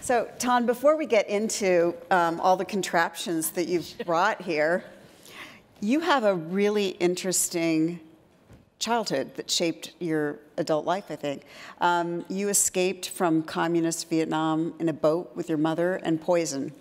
So, Ton, before we get into all the contraptions that you've brought here, you have a really interesting childhood that shaped your adult life, I think. You escaped from communist Vietnam in a boat with your mother and poison.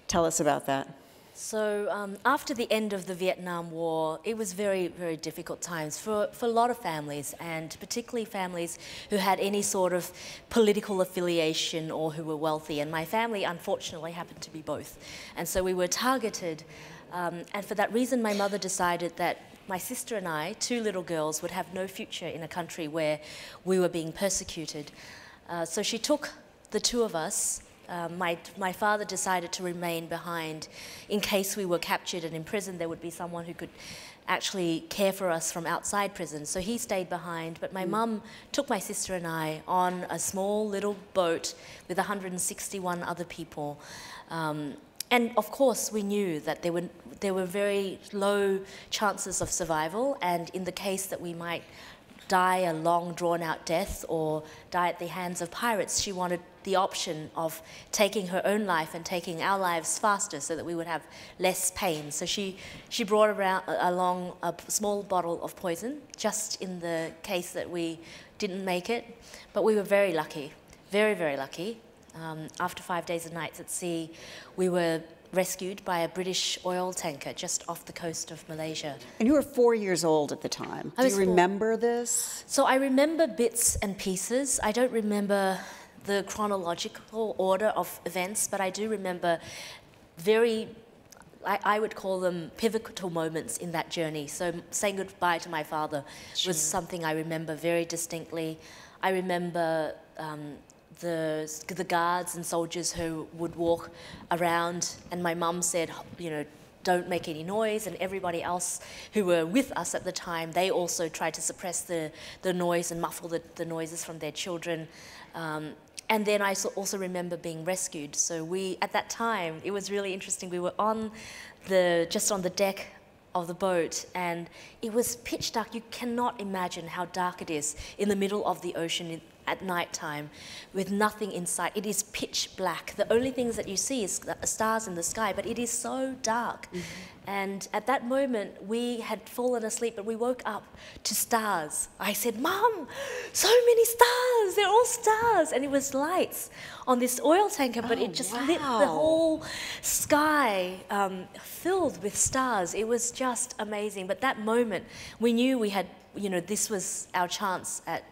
Tell us about that. So after the end of the Vietnam War, it was very, very difficult times for a lot of families, and particularly families who had any sort of political affiliation or who were wealthy. And my family, unfortunately, happened to be both. And so we were targeted. And for that reason, my mother decided that my sister and I, two little girls, would have no future in a country where we were being persecuted. So she took the two of us. My father decided to remain behind in case we were captured and imprisoned. There would be someone who could actually care for us from outside prison. So he stayed behind, but my mum took my sister and I on a small little boat with 161 other people. And of course, we knew that there were very low chances of survival, and in the case that we might die a long, drawn-out death or die at the hands of pirates, she wanted the option of taking her own life and taking our lives faster so that we would have less pain. So she brought along a small bottle of poison, just in the case that we didn't make it. But we were very lucky, very, very lucky. After 5 days and nights at sea, we were rescued by a British oil tanker just off the coast of Malaysia. And you were 4 years old at the time. Do you remember this? So I remember bits and pieces. I don't remember the chronological order of events, but I do remember I would call them pivotal moments in that journey. So saying goodbye to my father was something I remember very distinctly. I remember the guards and soldiers who would walk around, and my mum said, you know, don't make any noise, and everybody else who were with us at the time, they also tried to suppress the noise and muffle the noises from their children. And then I also remember being rescued. So at that time, it was really interesting. We were just on the deck of the boat, and it was pitch dark. You cannot imagine how dark it is in the middle of the ocean at night time with nothing in sight. It is pitch black. The only things that you see is stars in the sky, but it is so dark. And at that moment, we had fallen asleep, but we woke up to stars. I said, "Mum, so many stars, they're all stars." And it was lights on this oil tanker, but it just lit the whole sky filled with stars. It was just amazing. But that moment, we knew we had, you know, this was our chance at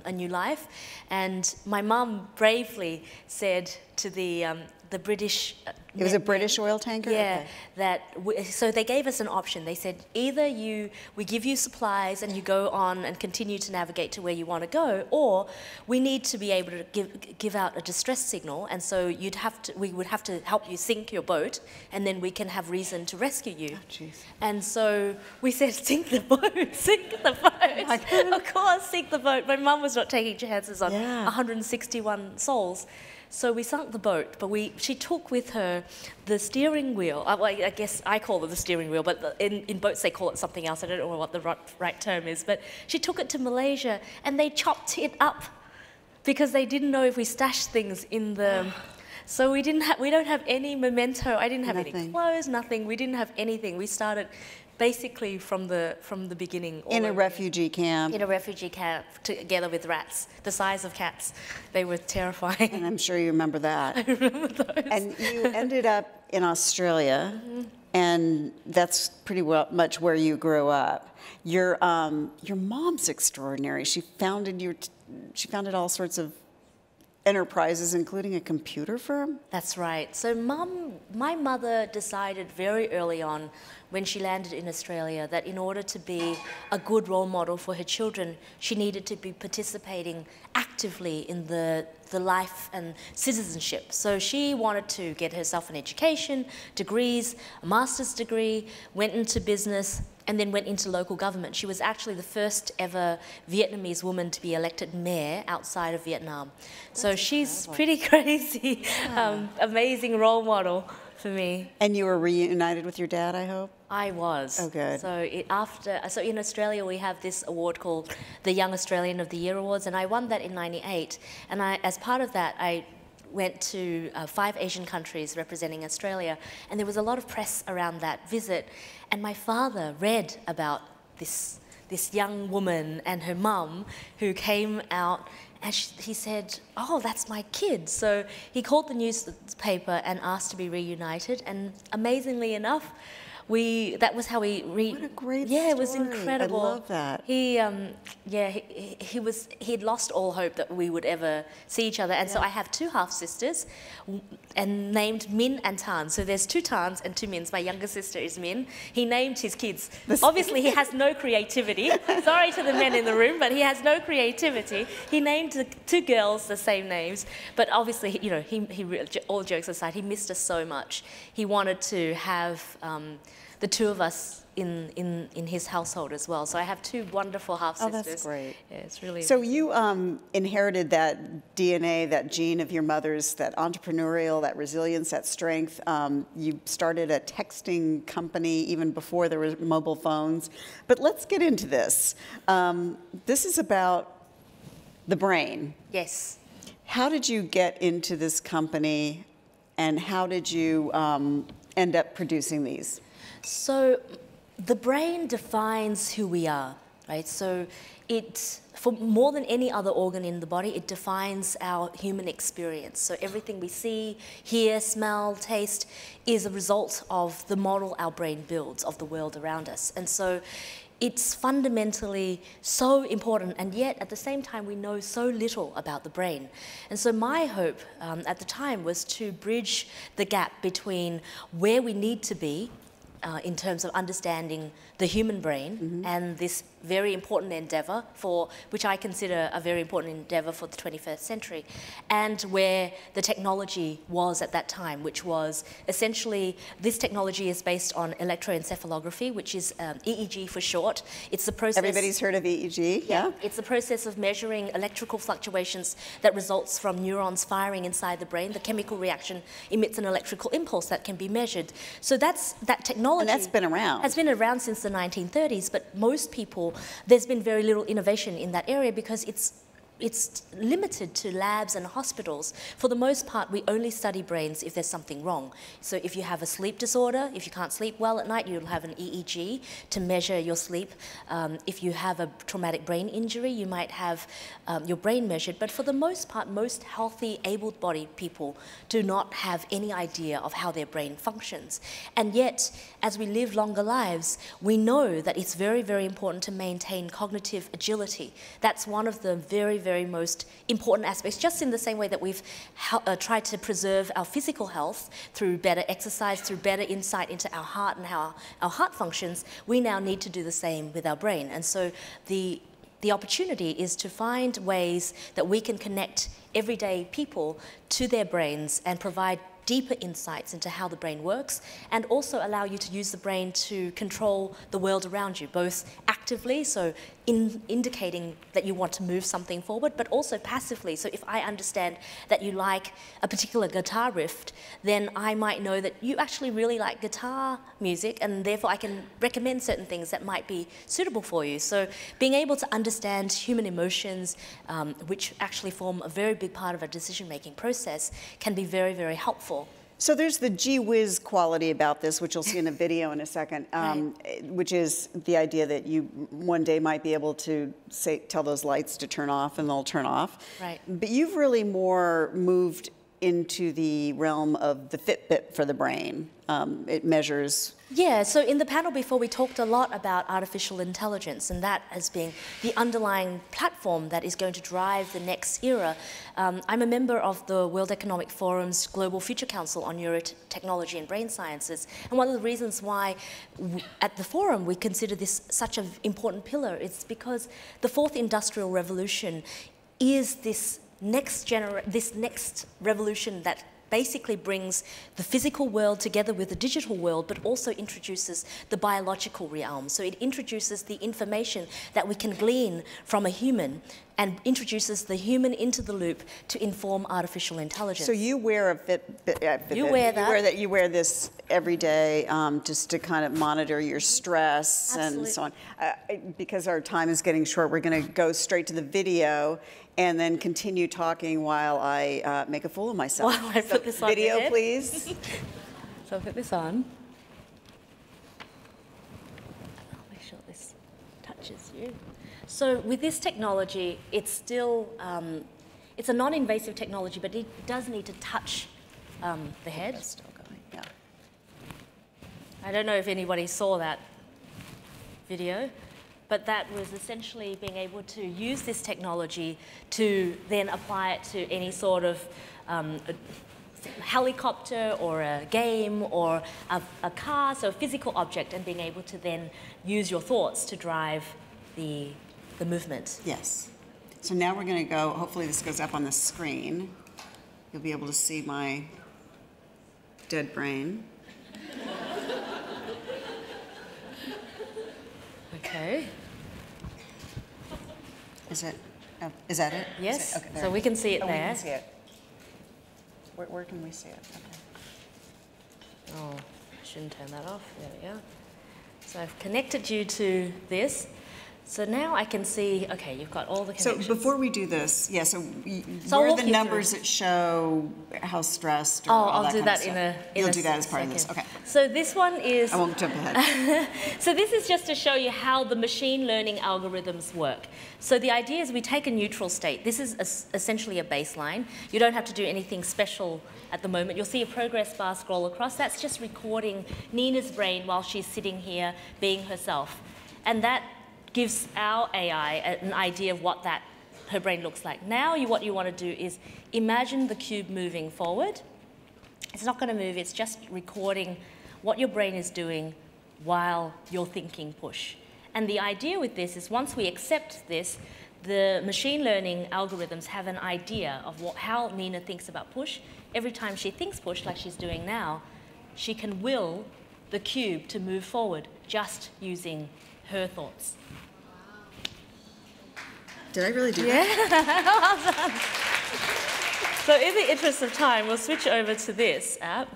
a new life. And my mum bravely said to the British... It was a British oil tanker? Yeah. Okay. So they gave us an option. They said, either we give you supplies and you go on and continue to navigate to where you want to go, or we need to be able to give out a distress signal, and so we would have to help you sink your boat, and then we can have reason to rescue you. Oh, jeez. And so we said, sink the boat, sink the boat. Of course, sink the boat. My mum was not taking chances on 161 souls. So we sunk the boat, but she took with her the steering wheel. Well, I guess I call it the steering wheel, but in boats they call it something else. I don't know what the right term is. But she took it to Malaysia, and they chopped it up because they didn't know if we stashed things in the... So we don't have any memento. I didn't have any clothes, nothing. We didn't have anything. We started basically from the beginning. In a refugee camp. In a refugee camp, together with rats, the size of cats. They were terrifying. And I'm sure you remember that. I remember those. And you ended up in Australia, and that's pretty much where you grew up. Your mom's extraordinary. She founded all sorts of enterprises, including a computer firm? That's right. So my mother decided very early on, when she landed in Australia, that in order to be a good role model for her children, she needed to be participating actively in the life and citizenship. So she wanted to get herself an education, degrees, a master's degree, went into business, and then went into local government. She was actually the first ever Vietnamese woman to be elected mayor outside of Vietnam. So she's pretty crazy, amazing role model for me. And you were reunited with your dad, I hope? I was. Oh, good. So in Australia we have this award called the Young Australian of the Year Awards, and I won that in '98. And as part of that, I went to 5 Asian countries representing Australia, and there was a lot of press around that visit. And my father read about this young woman and her mum who came out, and he said, "Oh, that's my kid." So he called the newspaper and asked to be reunited, and amazingly enough, that was how we What a great yeah, story. it was incredible. I love that. He'd lost all hope that we would ever see each other, and so I have 2 half sisters, and named Min and Tan. So there's 2 Tans and 2 Mins. My younger sister is Min. He named his kids. Obviously, he has no creativity. Sorry to the men in the room, but he has no creativity. He named the 2 girls the same names, but obviously, you know, he all jokes aside, he missed us so much. He wanted to have the 2 of us in his household as well. So I have 2 wonderful half-sisters. Oh, that's great. Yeah, it's really So you inherited that DNA, that gene of your mother's, that entrepreneurial, that resilience, that strength. You started a texting company even before there were mobile phones. But let's get into this. This is about the brain. Yes. How did you get into this company, and how did you end up producing these? So the brain defines who we are, right? So for more than any other organ in the body, it defines our human experience. So everything we see, hear, smell, taste is a result of the model our brain builds of the world around us. And so it's fundamentally so important, and yet at the same time we know so little about the brain. And so my hope at the time was to bridge the gap between where we need to be in terms of understanding the human brain and this very important endeavour, which I consider a very important endeavour for the 21st century, and where the technology was at that time, which was essentially, this technology is based on electroencephalography, which is EEG for short. It's the process... Everybody's heard of EEG, yeah? It's the process of measuring electrical fluctuations that results from neurons firing inside the brain. The chemical reaction emits an electrical impulse that can be measured. So that technology... And that's been around. Has been around since the 1930s, but most people, there's been very little innovation in that area because it's limited to labs and hospitals. For the most part, we only study brains if there's something wrong. So if you have a sleep disorder, if you can't sleep well at night, you'll have an EEG to measure your sleep. If you have a traumatic brain injury, you might have your brain measured. But for the most part, most healthy, able-bodied people do not have any idea of how their brain functions. And yet, as we live longer lives, we know that it's very, very important to maintain cognitive agility. That's one of the very, very most important aspects, just in the same way that we've tried to preserve our physical health through better exercise, through better insight into our heart and how our heart functions, we now need to do the same with our brain. And so the opportunity is to find ways that we can connect everyday people to their brains and provide deeper insights into how the brain works, and also allow you to use the brain to control the world around you, both actively, so indicating that you want to move something forward, but also passively. So if I understand that you like a particular guitar riff, then I might know that you actually really like guitar music, and therefore I can recommend certain things that might be suitable for you. So being able to understand human emotions, which actually form a very big part of our decision-making process, can be very, very helpful. So there's the gee whiz quality about this, which you'll see in a video in a second, which is the idea that you one day might be able to tell those lights to turn off and they'll turn off. Right. But you've really more moved into the realm of the Fitbit for the brain. It measures... Yeah, so in the panel before we talked a lot about artificial intelligence, and that as being the underlying platform that is going to drive the next era. I'm a member of the World Economic Forum's Global Future Council on Neurotechnology and Brain Sciences, and one of the reasons why at the forum we consider this such an important pillar is because the fourth industrial revolution is this next revolution that basically brings the physical world together with the digital world, but also introduces the biological realm. So it introduces the information that we can glean from a human and introduces the human into the loop to inform artificial intelligence. So you wear a Fitbit. You wear that. You wear this every day just to kind of monitor your stress and so on. Because our time is getting short, we're going to go straight to the video and then continue talking while I make a fool of myself. While I put this on video, your head. please. So I'll put this on. I'll make sure this touches you. So with this technology, it's still, it's a non-invasive technology, but it does need to touch the head. That's still going, yeah. I don't know if anybody saw that video, but that was essentially being able to use this technology to then apply it to any sort of a helicopter or a game or a car, so a physical object, and being able to then use your thoughts to drive the movement. Yes. So now we're going to go, hopefully this goes up on the screen. You'll be able to see my dead brain. Okay. Is that it? Yes. Okay, so we can see it there. We can see it. Where can we see it? Okay. Oh, I shouldn't turn that off. There we go. So I've connected you to this. So now I can see, okay, you've got all the connections. So before we do this, yeah, so So where I'll are the walk you numbers through. that show how stressed or Oh, all I'll that do kind that of in stuff? a You'll do that as part of this, second. okay. So this one is... I won't jump ahead. So this is just to show you how the machine learning algorithms work. So the idea is we take a neutral state. This is essentially a baseline. You don't have to do anything special at the moment. You'll see a progress bar scroll across. That's just recording Nina's brain while she's sitting here being herself. And that gives our AI an idea of what her brain looks like. Now what you want to do is imagine the cube moving forward. It's not going to move, it's just recording what your brain is doing while you're thinking push. And the idea with this is once we accept this, the machine learning algorithms have an idea of how Nina thinks about push. Every time she thinks push, like she's doing now, she can will the cube to move forward just using her thoughts. Did I really do that? Yeah. So in the interest of time, we'll switch over to this app.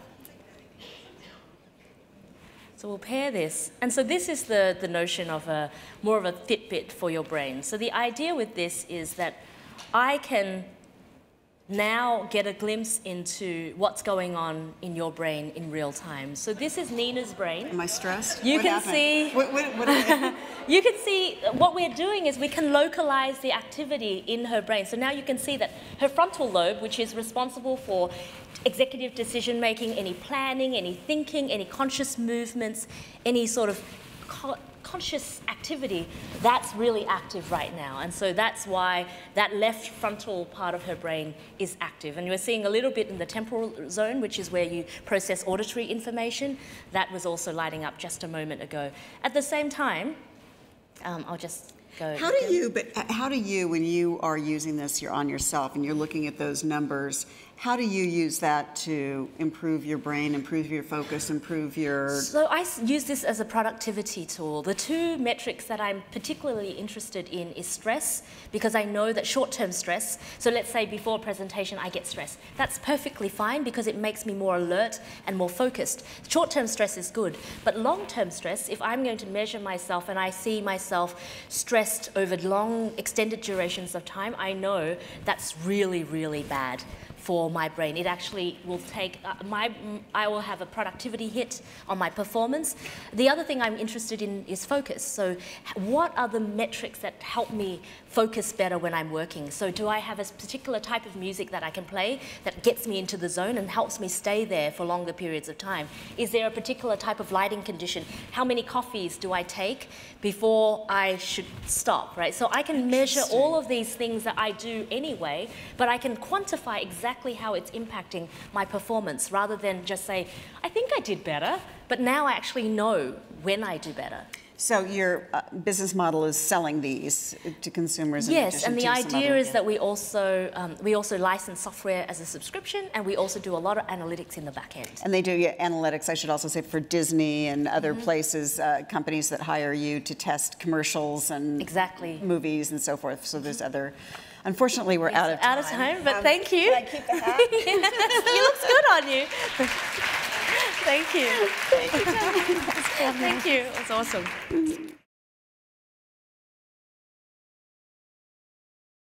So we'll pair this. And so this is the notion of more of a Fitbit for your brain. So the idea with this is that I can now get a glimpse into what's going on in your brain in real time. So this is Nina's brain. Am I stressed? You what can happened? see. What You can see what we're doing is we can localize the activity in her brain. So now you can see that her frontal lobe, which is responsible for executive decision making, any planning, any thinking, any conscious movements, any sort of conscious activity, that's really active right now. And so that's why that left frontal part of her brain is active. And we're seeing a little bit in the temporal zone, which is where you process auditory information. That was also lighting up just a moment ago. At the same time, I'll just go. How do you, when you are using this, you're on yourself and you're looking at those numbers, how do you use that to improve your brain, improve your focus, improve your... So I use this as a productivity tool. The two metrics that I'm particularly interested in is stress, because I know that short-term stress, so let's say before a presentation I get stressed. That's perfectly fine because it makes me more alert and more focused. Short-term stress is good, but long-term stress, if I'm going to measure myself and I see myself stressed over long, extended durations of time, I know that's really, really bad for my brain. It actually will take, I will have a productivity hit on my performance. The other thing I'm interested in is focus. So what are the metrics that help me focus better when I'm working? So do I have a particular type of music that I can play that gets me into the zone and helps me stay there for longer periods of time? Is there a particular type of lighting condition? How many coffees do I take before I should stop, right? So I can measure all of these things that I do anyway, but I can quantify exactly how it's impacting my performance rather than just say, I think I did better, but now I actually know when I do better. So your business model is selling these to consumers? Yes, and the idea is that we also license software as a subscription, and we also do a lot of analytics in the back end. And they do analytics, I should also say, for Disney and other places, companies that hire you to test commercials and movies and so forth. So there's other... Unfortunately, we're out of time. Out of time, but thank you. Can I keep the hat? Yes, it looks good on you. Thank you. Thank you. Thank you. It was awesome.